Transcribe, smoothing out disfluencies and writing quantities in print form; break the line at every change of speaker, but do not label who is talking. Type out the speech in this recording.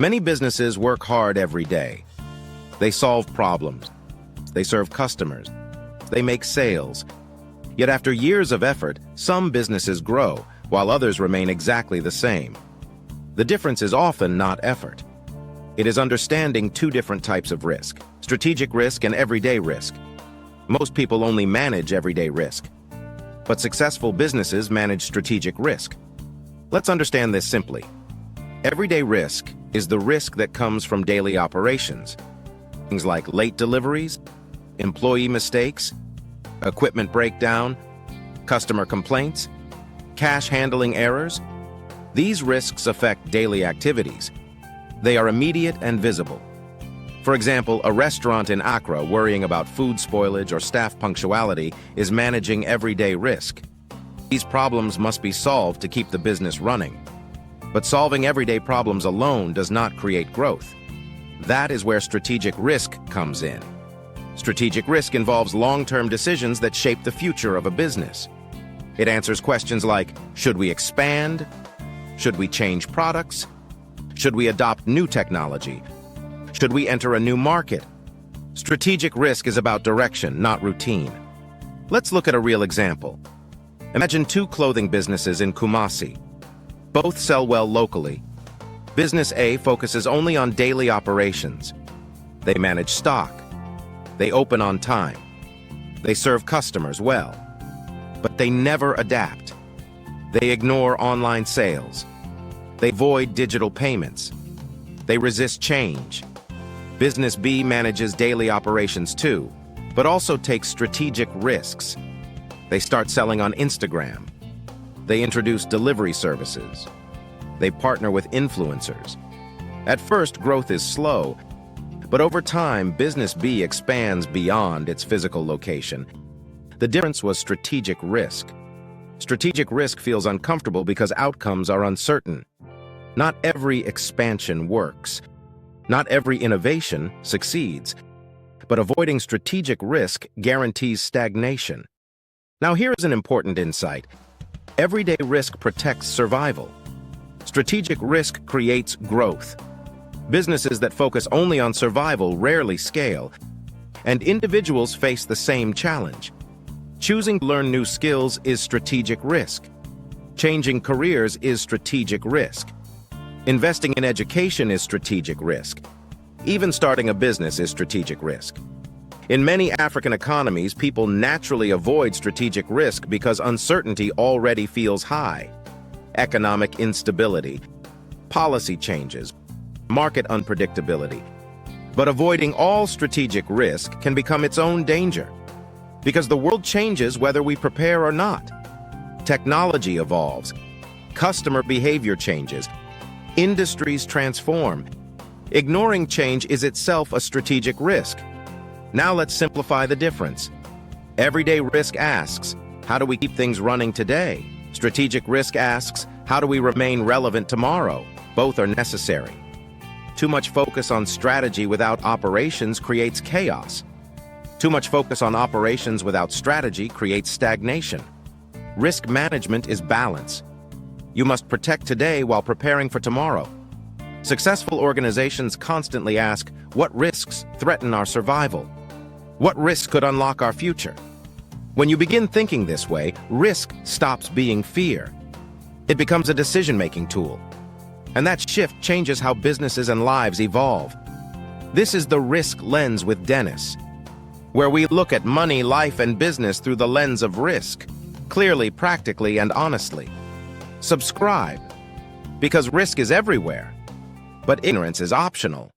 Many businesses work hard every day. They solve problems. They serve customers. They make sales. Yet after years of effort, some businesses grow, while others remain exactly the same. The difference is often not effort. It is understanding two different types of risk: strategic risk and everyday risk. Most people only manage everyday risk, but successful businesses manage strategic risk. Let's understand this simply. Everyday risk is the risk that comes from daily operations. Things like late deliveries, employee mistakes, equipment breakdown, customer complaints, cash handling errors. These risks affect daily activities. They are immediate and visible. For example, a restaurant in Accra worrying about food spoilage or staff punctuality is managing everyday risk. These problems must be solved to keep the business running. But solving everyday problems alone does not create growth. That is where strategic risk comes in. Strategic risk involves long-term decisions that shape the future of a business. It answers questions like, should we expand? Should we change products? Should we adopt new technology? Should we enter a new market? Strategic risk is about direction, not routine. Let's look at a real example. Imagine two clothing businesses in Kumasi. Both sell well locally. Business A focuses only on daily operations. They manage stock. They open on time. They serve customers well. But they never adapt. They ignore online sales. They avoid digital payments. They resist change. Business B manages daily operations too, but also takes strategic risks. They start selling on Instagram. They introduce delivery services. They partner with influencers. At first, growth is slow, but over time, Business B expands beyond its physical location. The difference was strategic risk. Strategic risk feels uncomfortable because outcomes are uncertain. Not every expansion works. Not every innovation succeeds. But avoiding strategic risk guarantees stagnation. Now here's an important insight. Everyday risk protects survival. Strategic risk creates growth. Businesses that focus only on survival rarely scale, and individuals face the same challenge. Choosing to learn new skills is strategic risk. Changing careers is strategic risk. Investing in education is strategic risk. Even starting a business is strategic risk. In many African economies, people naturally avoid strategic risk because uncertainty already feels high. Economic instability, policy changes, market unpredictability. But avoiding all strategic risk can become its own danger, because the world changes whether we prepare or not. Technology evolves, customer behavior changes, industries transform. Ignoring change is itself a strategic risk. Now let's simplify the difference. Everyday risk asks, how do we keep things running today? Strategic risk asks, how do we remain relevant tomorrow? Both are necessary. Too much focus on strategy without operations creates chaos. Too much focus on operations without strategy creates stagnation. Risk management is balance. You must protect today while preparing for tomorrow. Successful organizations constantly ask, what risks threaten our survival? What risks could unlock our future? When you begin thinking this way, risk stops being fear. It becomes a decision-making tool. And that shift changes how businesses and lives evolve. This is the Risk Lens with Dennis, where we look at money, life, and business through the lens of risk, clearly, practically, and honestly. Subscribe, because risk is everywhere, but ignorance is optional.